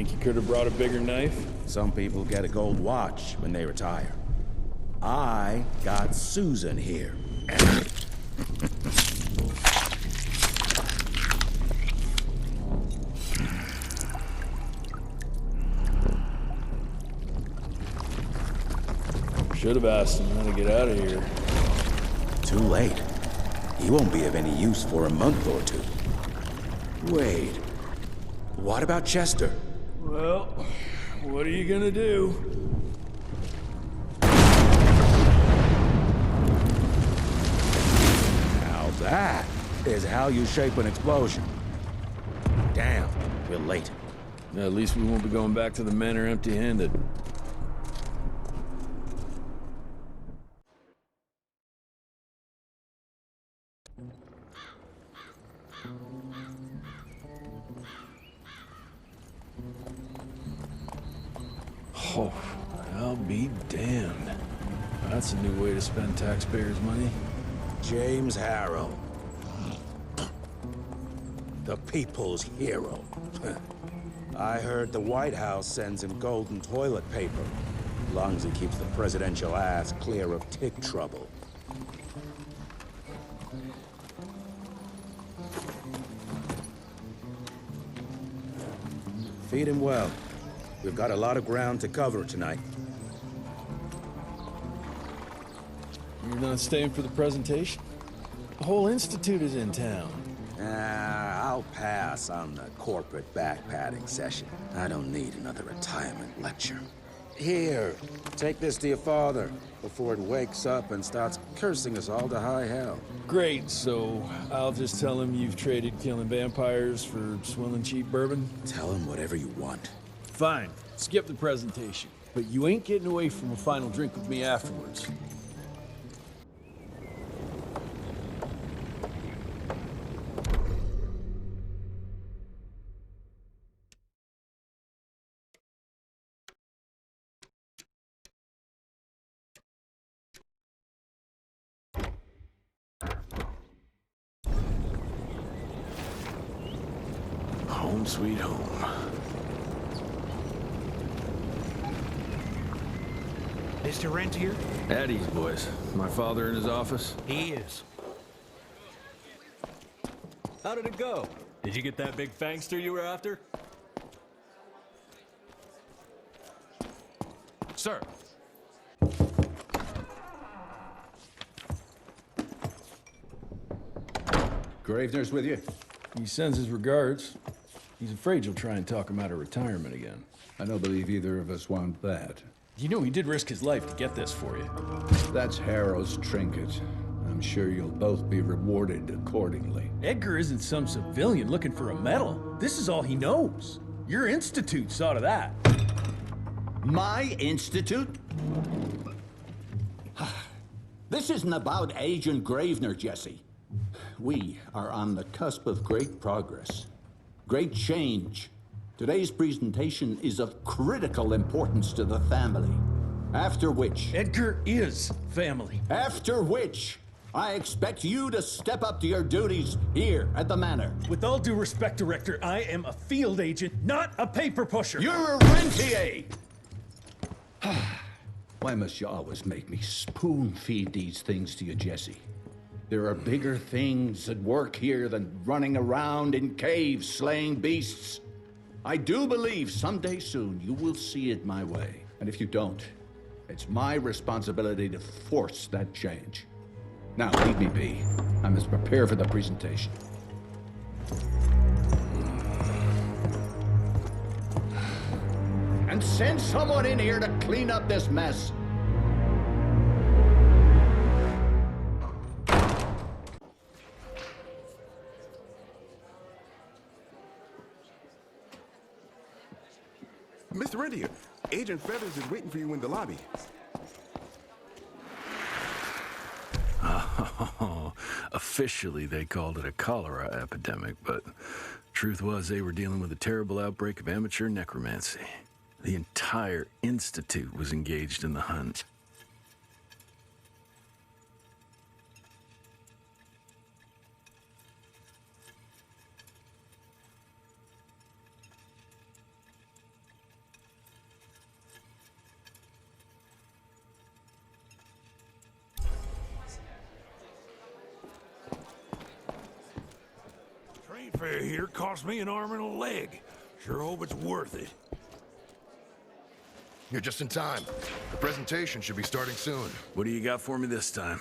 Think you could have brought a bigger knife? Some people get a gold watch when they retire. I got Susan here. Should have asked him how to get out of here. Too late. He won't be of any use for a month or two. Wait. What about Chester? Well, what are you gonna do? Now that is how you shape an explosion. Damn, we're late. At least we won't be going back to the manor empty-handed. Oh, I'll be damned. That's a new way to spend taxpayers' money. James Harrow. The people's hero. I heard the White House sends him golden toilet paper. As long as he keeps the presidential ass clear of tick trouble. Feed him well. We've got a lot of ground to cover tonight. You're not staying for the presentation? The whole institute is in town. I'll pass on the corporate backpatting session. I don't need another retirement lecture. Here, take this to your father before it wakes up and starts cursing us all to high hell. Great, so I'll just tell him you've traded killing vampires for swilling cheap bourbon? Tell him whatever you want. Fine, skip the presentation. But you ain't getting away from a final drink with me afterwards. Home sweet home. Mr. Rentier? At ease, boys. My father in his office? He is. How did it go? Did you get that big fangster you were after? Sir. Gravener's with you? He sends his regards. He's afraid you'll try and talk him out of retirement again. I don't believe either of us want that. You know he did risk his life to get this for you. That's Harrow's trinket. I'm sure you'll both be rewarded accordingly. Edgar isn't some civilian looking for a medal. This is all he knows. Your institute saw to that. My institute? This isn't about Agent Gravener, Jesse. We are on the cusp of great progress, great change. Today's presentation is of critical importance to the family. After which... Edgar is family. After which, I expect you to step up to your duties here at the Manor. With all due respect, Director, I am a field agent, not a paper pusher. You're a rentier! Why must you always make me spoon-feed these things to you, Jesse? There are bigger things at work here than running around in caves slaying beasts. I do believe someday soon you will see it my way. And if you don't, it's my responsibility to force that change. Now, leave me be. I must prepare for the presentation. And send someone in here to clean up this mess. Mr. Rentier, Agent Feathers is waiting for you in the lobby. Oh, officially they called it a cholera epidemic, but truth was they were dealing with a terrible outbreak of amateur necromancy. The entire institute was engaged in the hunt. night fare here cost me an arm and a leg. Sure hope it's worth it. You're just in time. The presentation should be starting soon. What do you got for me this time?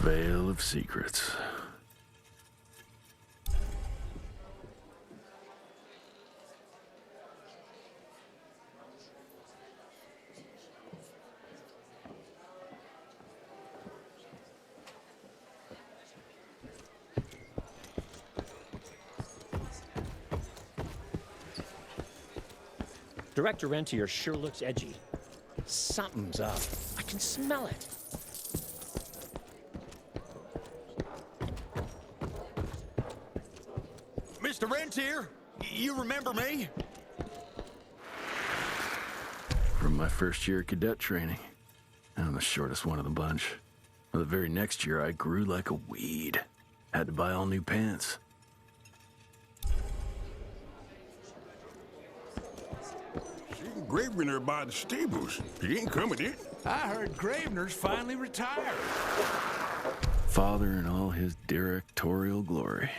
Veil of Secrets. Director Rentier sure looks edgy. Something's up. I can smell it. Mr. Rentier, you remember me? From my first year of cadet training. I'm the shortest one of the bunch. Well, the very next year, I grew like a weed. Had to buy all new pants. Seen Gravener by the stables. He ain't coming in. I heard Gravener's finally retired. Father in all his directorial glory.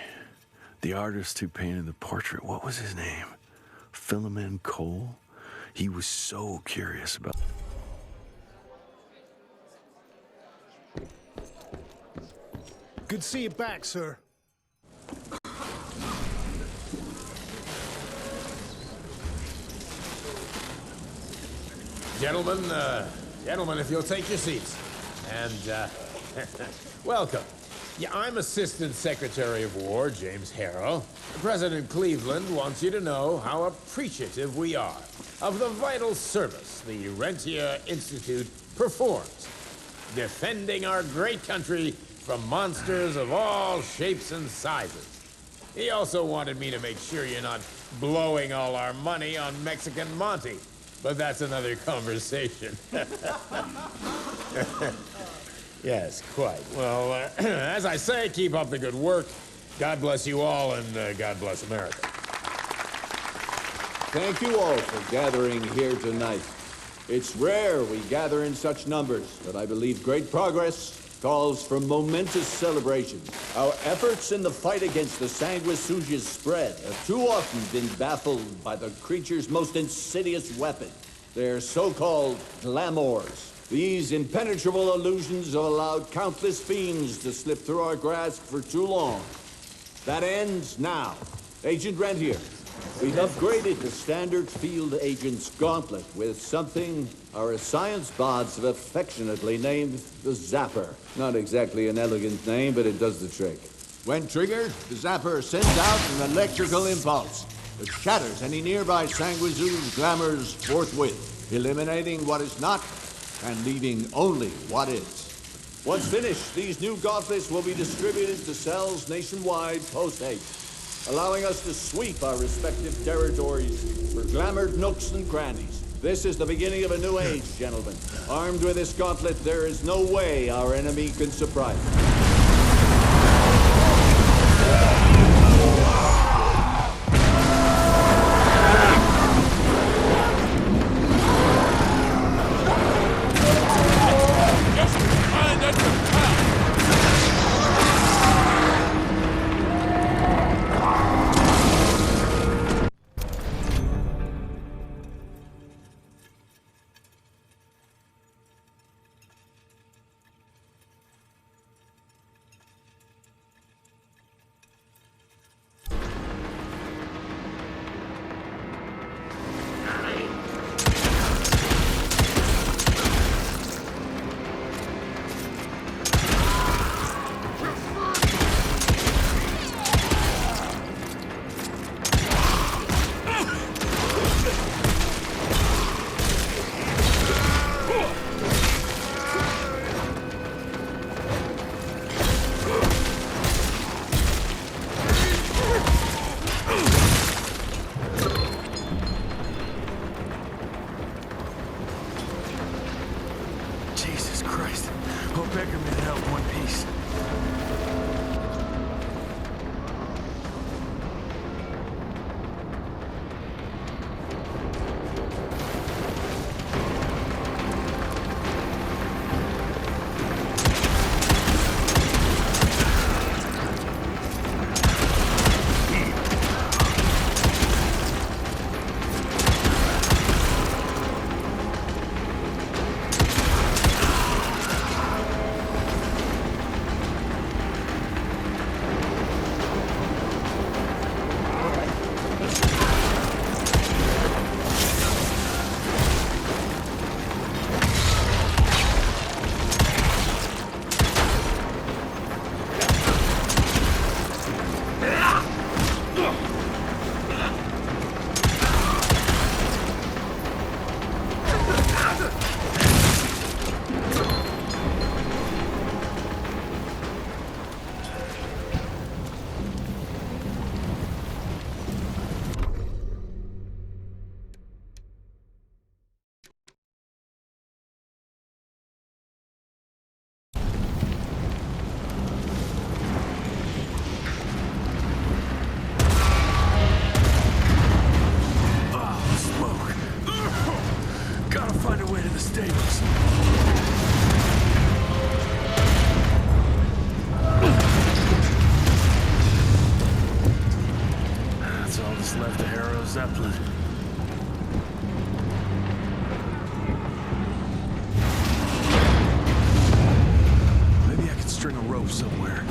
The artist who painted the portrait, what was his name? Philomen Cole? He was so curious about... Good to see you back, sir. Gentlemen, if you'll take your seats. And, welcome. Yeah, I'm Assistant Secretary of War, James Harrow. President Cleveland wants you to know how appreciative we are of the vital service the Rentier Institute performs, defending our great country from monsters of all shapes and sizes. He also wanted me to make sure you're not blowing all our money on Mexican Monty, but that's another conversation. Yes, quite. Well, as I say, keep up the good work. God bless you all, and God bless America. Thank you all for gathering here tonight. It's rare we gather in such numbers, but I believe great progress calls for momentous celebration. Our efforts in the fight against the Sanguisuga's spread have too often been baffled by the creature's most insidious weapon, their so-called glamours. These impenetrable illusions have allowed countless fiends to slip through our grasp for too long. That ends now. Agent Rentier, we've upgraded the standard field agent's gauntlet with something our science bots have affectionately named the Zapper. Not exactly an elegant name, but it does the trick. When triggered, the Zapper sends out an electrical impulse that shatters any nearby Sanguisuga's glamours forthwith, eliminating what is not and leaving only what is. Once finished, these new gauntlets will be distributed to cells nationwide post-haste, allowing us to sweep our respective territories for glamoured nooks and crannies. This is the beginning of a new age, gentlemen. Armed with this gauntlet, there is no way our enemy can surprise us. Jesus Christ. Hope Edgar made it out in one piece. Zeppelin. Maybe I could string a rope somewhere.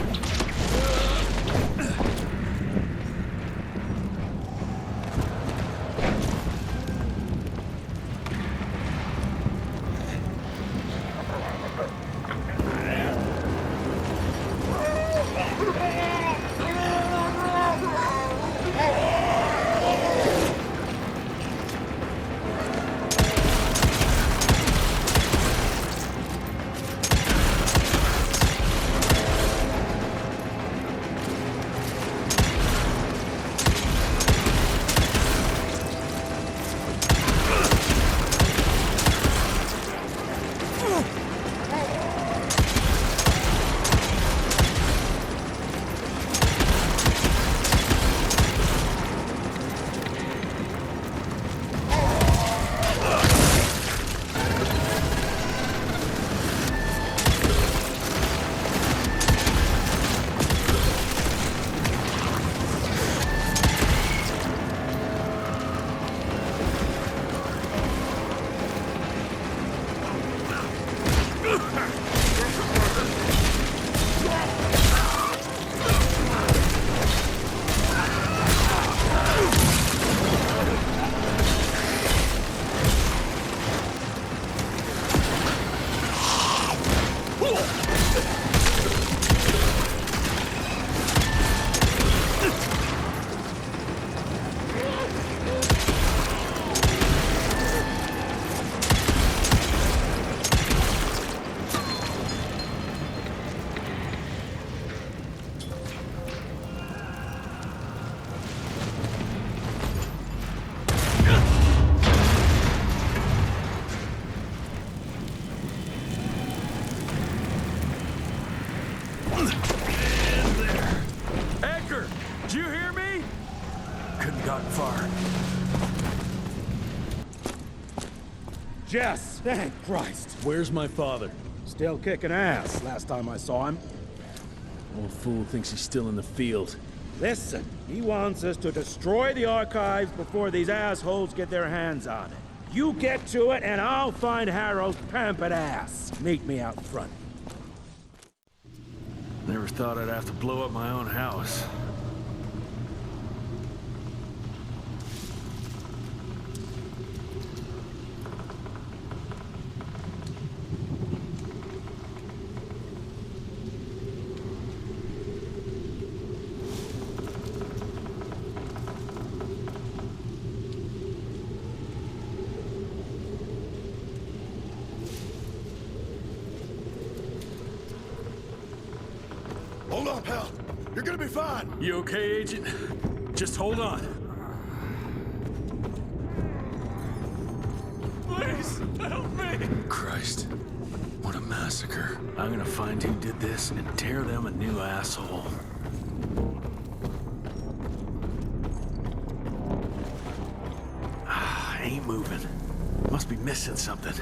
Jess, thank Christ. Where's my father? Still kicking ass, last time I saw him. Old fool thinks he's still in the field. Listen, he wants us to destroy the archives before these assholes get their hands on it. You get to it, and I'll find Harrow's pampered ass. Meet me out front. Never thought I'd have to blow up my own house. Hold on, pal. You're gonna be fine. You okay, Agent? Just hold on. Please, help me! Christ. What a massacre. I'm gonna find who did this and tear them a new asshole. Ain't moving. Must be missing something.